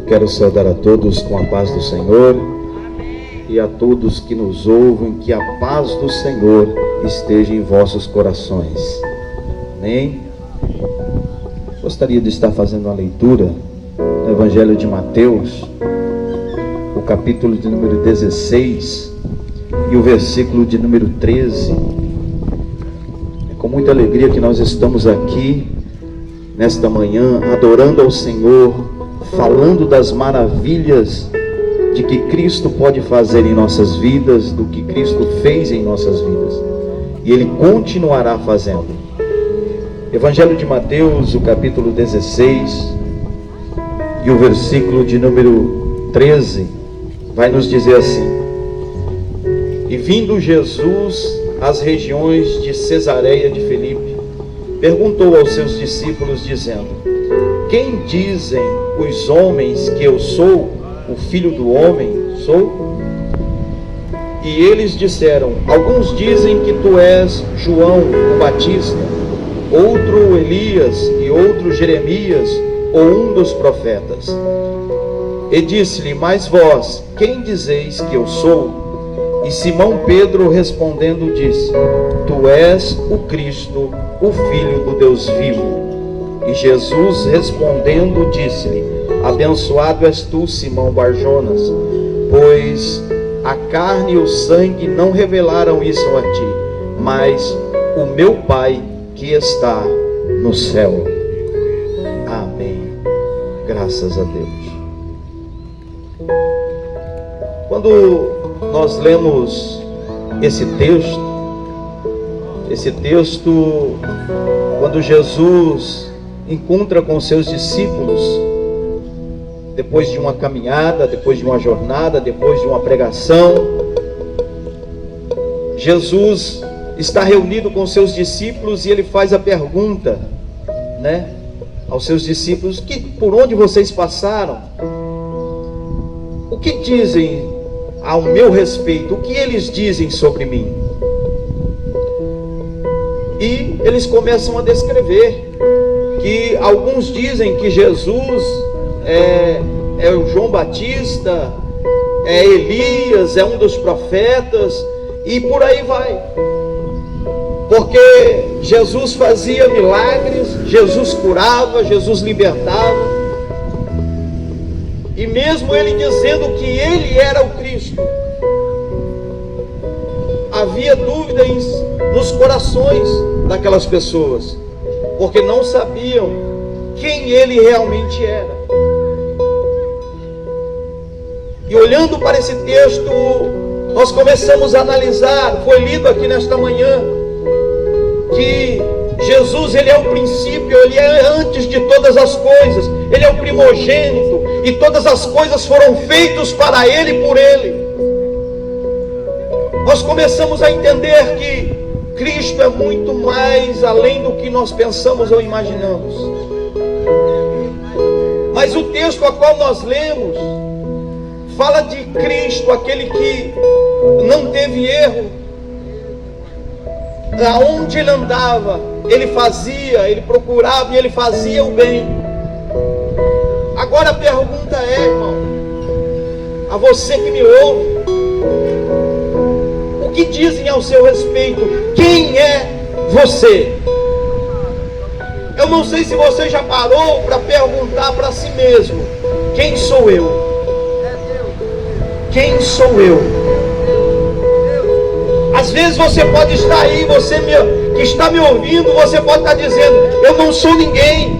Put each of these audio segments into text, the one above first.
Quero saudar a todos com a paz do Senhor e a todos que nos ouvem, que a paz do Senhor esteja em vossos corações. Amém? Gostaria de estar fazendo uma leitura no Evangelho de Mateus, o capítulo de número 16 e o versículo de número 13. É com muita alegria que nós estamos aqui nesta manhã adorando ao Senhor, falando das maravilhas de que Cristo pode fazer em nossas vidas, do que Cristo fez em nossas vidas, e Ele continuará fazendo. Evangelho de Mateus, o capítulo 16 e o versículo de número 13 vai nos dizer assim: E vindo Jesus às regiões de Cesareia de Filipe, perguntou aos seus discípulos dizendo: Quem dizem os homens que eu sou? O Filho do Homem sou? E eles disseram: Alguns dizem que tu és João o Batista, outro Elias, e outro Jeremias, ou um dos profetas. E disse-lhe: Mas vós, quem dizeis que eu sou? E Simão Pedro respondendo disse: Tu és o Cristo, o Filho do Deus vivo. E Jesus respondendo disse-lhe: Abençoado és tu, Simão Barjonas, pois a carne e o sangue não revelaram isso a ti, mas o meu Pai que está no céu. Amém. Graças a Deus. Quando nós lemos esse texto, quando Jesus encontra com seus discípulos, depois de uma caminhada, depois de uma jornada, depois de uma pregação, Jesus está reunido com seus discípulos e ele faz a pergunta, aos seus discípulos: por onde vocês passaram? O que dizem ao meu respeito? O que eles dizem sobre mim? E eles começam a descrever que alguns dizem que Jesus é o João Batista, é Elias, é um dos profetas, e por aí vai. Porque Jesus fazia milagres, Jesus curava, Jesus libertava. E mesmo ele dizendo que ele era o Cristo, havia dúvidas nos corações daquelas pessoas, porque não sabiam quem ele realmente era. E olhando para esse texto, nós começamos a analisar, foi lido aqui nesta manhã, que Jesus, ele é o princípio, ele é antes de todas as coisas, ele é o primogênito, e todas as coisas foram feitas para ele e por ele. Nós começamos a entender que Cristo é muito mais além do que nós pensamos ou imaginamos. Mas o texto a qual nós lemos fala de Cristo, aquele que não teve erro. Aonde ele andava, ele fazia, ele procurava e ele fazia o bem. Agora a pergunta é, irmão, a você que me ouve: o que dizem ao seu respeito? Quem é você? Eu não sei se você já parou para perguntar para si mesmo: quem sou eu? Quem sou eu? Às vezes você pode estar aí, você que está me ouvindo, você pode estar dizendo: eu não sou ninguém,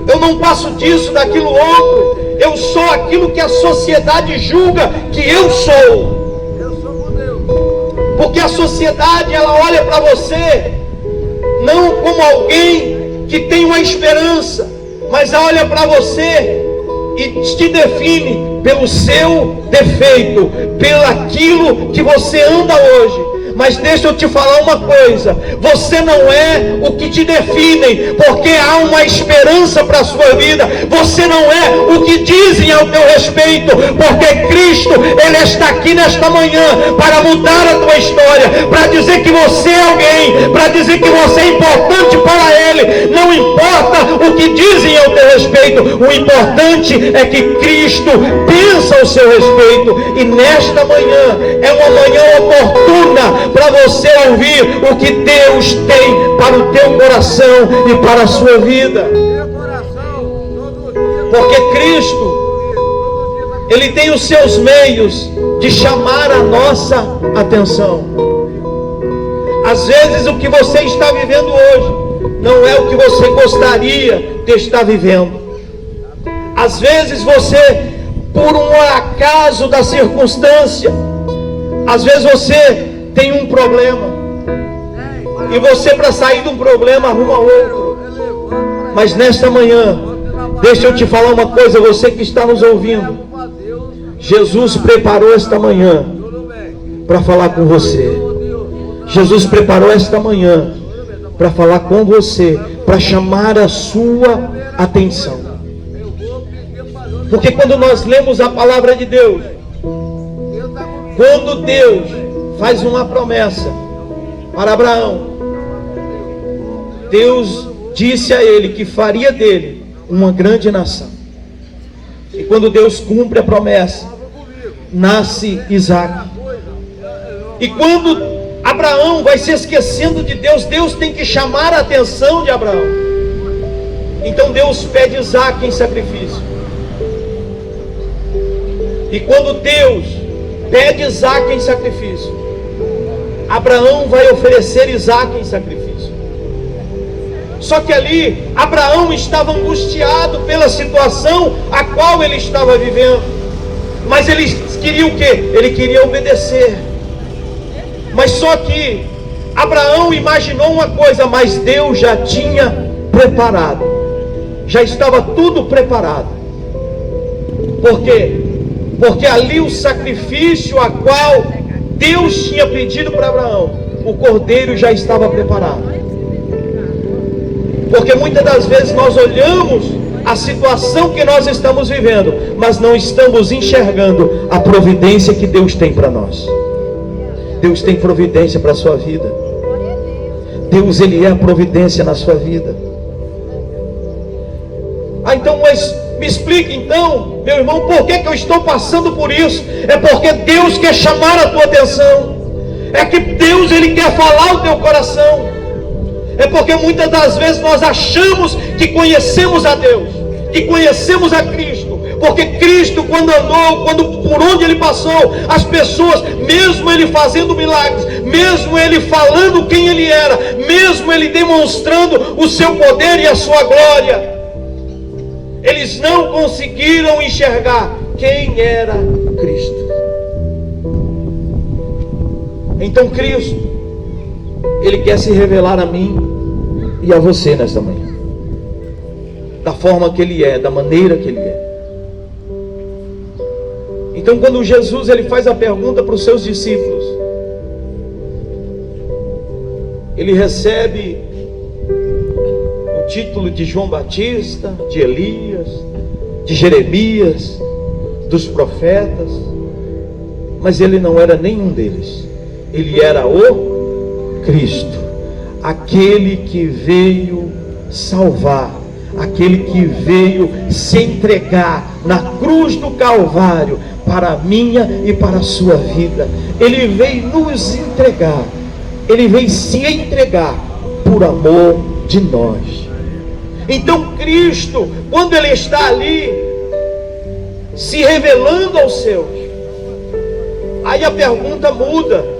eu não passo disso, daquilo outro, eu sou aquilo que a sociedade julga que eu sou. Porque a sociedade, ela olha para você não como alguém que tem uma esperança, mas ela olha para você e te define pelo seu defeito, pelo aquilo que você anda hoje. Mas deixa eu te falar uma coisa: você não é o que te definem, porque há uma esperança para a sua vida. Você não é o que dizem ao teu respeito, porque Cristo, Ele está aqui nesta manhã para mudar a tua história, para dizer que você é alguém, para dizer que você é importante para Ele. Não importa o que dizem ao teu respeito, o importante é que Cristo pensa ao seu respeito. E nesta manhã é uma manhã oportuna para você ouvir o que Deus tem para o teu coração e para a sua vida. Porque Cristo, Ele tem os seus meios de chamar a nossa atenção. Às vezes o que você está vivendo hoje não é o que você gostaria de estar vivendo. Às vezes você, por um acaso da circunstância, às vezes você tem um problema, e você, para sair de um problema, arruma outro. Mas nesta manhã, deixa eu te falar uma coisa, você que está nos ouvindo, Jesus preparou esta manhã para falar com você. Jesus preparou esta manhã para falar com você, para chamar a sua atenção. Porque quando nós lemos a palavra de Deus, quando Deus faz uma promessa para Abraão, Deus disse a ele que faria dele uma grande nação. E quando Deus cumpre a promessa, nasce Isaac. E quando Abraão vai se esquecendo de Deus, Deus tem que chamar a atenção de Abraão. Então Deus pede Isaac em sacrifício. E quando Deus pede Isaac em sacrifício, Abraão vai oferecer Isaac em sacrifício. Só que ali Abraão estava angustiado pela situação a qual ele estava vivendo. Mas ele queria o quê? Ele queria obedecer. Mas só que Abraão imaginou uma coisa, mas Deus já tinha preparado. Já estava tudo preparado. Por quê? Porque ali o sacrifício a qual Deus tinha pedido para Abraão, o cordeiro já estava preparado. Porque muitas das vezes nós olhamos a situação que nós estamos vivendo, mas não estamos enxergando a providência que Deus tem para nós. Deus tem providência para a sua vida. Deus, Ele é a providência na sua vida. Então, mas me explique então, meu irmão, por que eu estou passando por isso? É porque Deus quer chamar a tua atenção. É que Deus, Ele quer falar ao teu coração. É porque muitas das vezes nós achamos que conhecemos a Deus, que conhecemos a Cristo. Porque Cristo, quando andou, por onde Ele passou, as pessoas, mesmo Ele fazendo milagres, mesmo Ele falando quem Ele era, mesmo Ele demonstrando o seu poder e a sua glória, eles não conseguiram enxergar quem era Cristo. Então Cristo, Ele quer se revelar a mim e a você nesta manhã, da forma que Ele é, da maneira que Ele é. Então quando Jesus Ele faz a pergunta para os seus discípulos, Ele recebe o título de João Batista, de Elias, de Jeremias, dos profetas, mas Ele não era nenhum deles. Ele era o Cristo, aquele que veio salvar, aquele que veio se entregar na cruz do Calvário para a minha e para a sua vida. Ele veio nos entregar, Ele veio se entregar por amor de nós. Então Cristo, quando Ele está ali se revelando aos seus, aí a pergunta muda.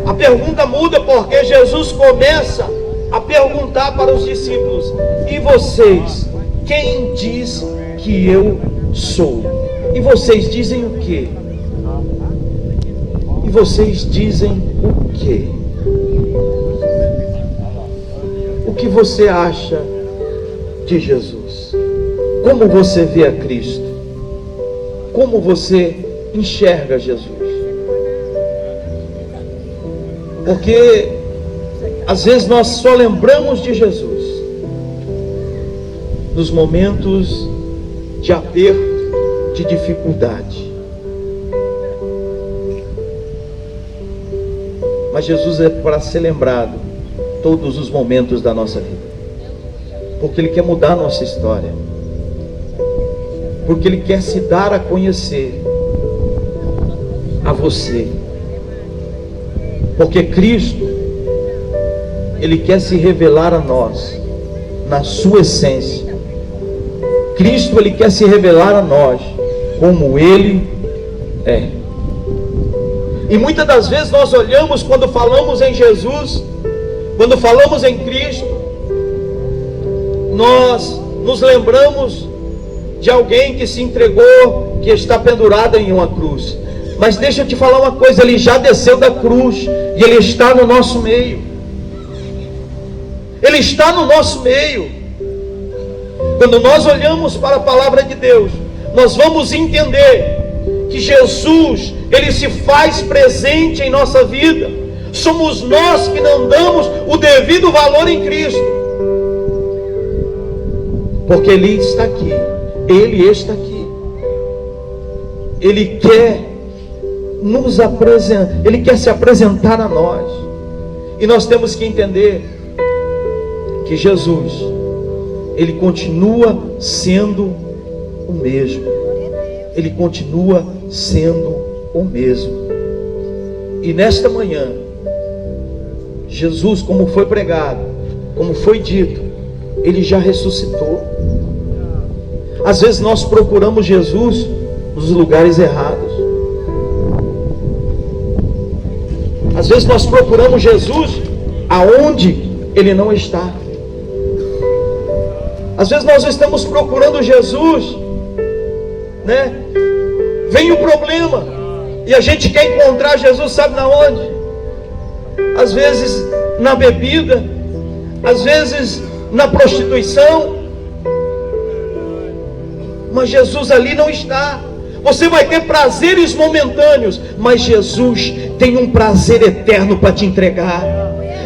A pergunta muda porque Jesus começa a perguntar para os discípulos: e vocês, quem diz que eu sou? E vocês dizem o quê? E vocês dizem o quê? O que você acha de Jesus? Como você vê a Cristo? Como você enxerga Jesus? Porque às vezes nós só lembramos de Jesus nos momentos de aperto, de dificuldade. Mas Jesus é para ser lembrado todos os momentos da nossa vida, porque Ele quer mudar a nossa história, porque Ele quer se dar a conhecer a você, porque Cristo, Ele quer se revelar a nós na sua essência. Cristo, Ele quer se revelar a nós como Ele é. E muitas das vezes nós olhamos, quando falamos em Jesus, quando falamos em Cristo, nós nos lembramos de alguém que se entregou, que está pendurado em uma cruz. Mas deixa eu te falar uma coisa, Ele já desceu da cruz e Ele está no nosso meio. Ele está no nosso meio. Quando nós olhamos para a palavra de Deus, nós vamos entender que Jesus, Ele se faz presente em nossa vida. Somos nós que não damos o devido valor em Cristo, porque Ele está aqui. Ele está aqui. Ele quer nos apresentar, Ele quer se apresentar a nós. E nós temos que entender que Jesus, Ele continua sendo o mesmo. Ele continua sendo o mesmo. E nesta manhã, Jesus, como foi pregado, como foi dito, Ele já ressuscitou. Às vezes nós procuramos Jesus nos lugares errados. Às vezes nós procuramos Jesus aonde Ele não está. Às vezes nós estamos procurando Jesus, né? Vem o problema e a gente quer encontrar Jesus, sabe na onde? Às vezes na bebida, às vezes na prostituição. Mas Jesus ali não está. Você vai ter prazeres momentâneos, mas Jesus tem um prazer eterno para te entregar.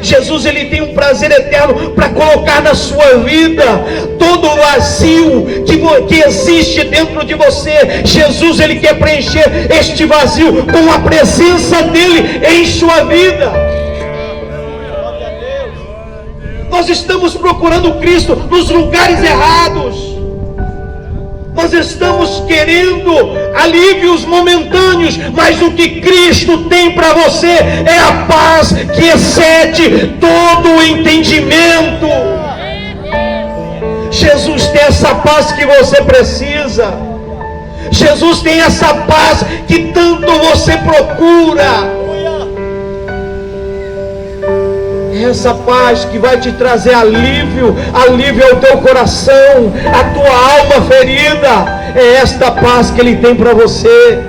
Jesus, Ele tem um prazer eterno para colocar na sua vida todo o vazio que existe dentro de você. Jesus, Ele quer preencher este vazio com a presença dEle em sua vida. Nós estamos procurando Cristo nos lugares errados. Nós estamos querendo alívios momentâneos, mas o que Cristo tem para você é a paz que excede todo o entendimento. Jesus tem essa paz que você precisa. Jesus tem essa paz que tanto você procura. Essa paz que vai te trazer alívio ao teu coração, à tua alma ferida. É esta paz que Ele tem para você.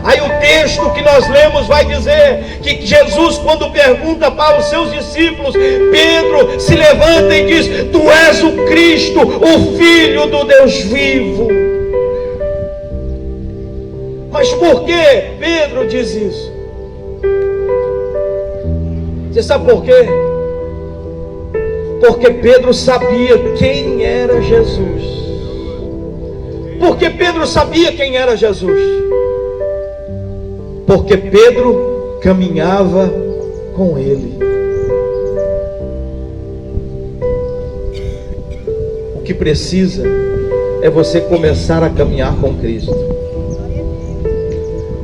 Aí o texto que nós lemos vai dizer que Jesus, quando pergunta para os seus discípulos, Pedro se levanta e diz: Tu és o Cristo, o Filho do Deus vivo. Mas por que Pedro diz isso? Você sabe por quê? Porque Pedro sabia quem era Jesus. Porque Pedro sabia quem era Jesus. Porque Pedro caminhava com Ele. O que precisa é você começar a caminhar com Cristo.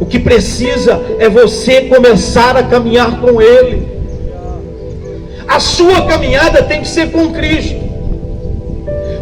O que precisa é você começar a caminhar com Ele. A sua caminhada tem que ser com Cristo,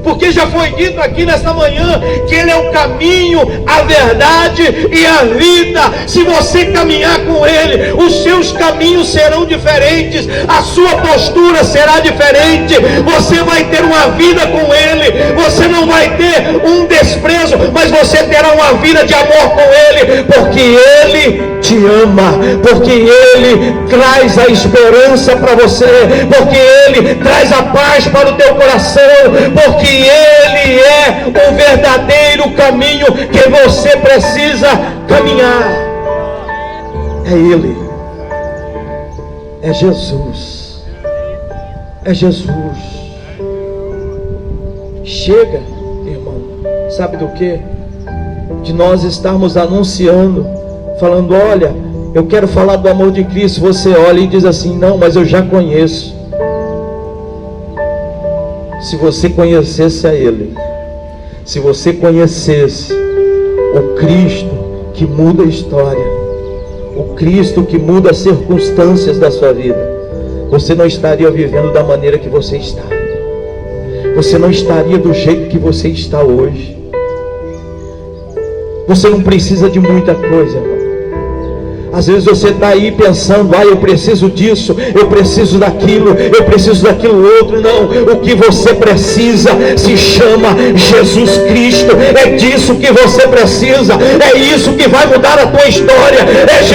porque já foi dito aqui nesta manhã que Ele é o caminho, a verdade e a vida. Se você caminhar com Ele, os seus caminhos serão diferentes, a sua postura será diferente, você vai ter uma vida com Ele, você não vai ter um desprezo, mas você terá uma vida de amor com Ele, porque Ele te ama, porque Ele traz a esperança para você, porque Ele traz a paz para o teu coração, porque Ele é o verdadeiro caminho que você precisa caminhar. É Ele. É Jesus. É Jesus. Chega, irmão, sabe do que? De nós estarmos anunciando, falando: olha, eu quero falar do amor de Cristo. Você olha e diz assim: não, mas eu já conheço. Se você conhecesse a Ele, se você conhecesse o Cristo que muda a história, o Cristo que muda as circunstâncias da sua vida, você não estaria vivendo da maneira que você está. Você não estaria do jeito que você está hoje. Você não precisa de muita coisa, irmão. Às vezes você está aí pensando: eu preciso disso, eu preciso daquilo outro. Não, o que você precisa se chama Jesus Cristo. É disso que você precisa. É isso que vai mudar a tua história. É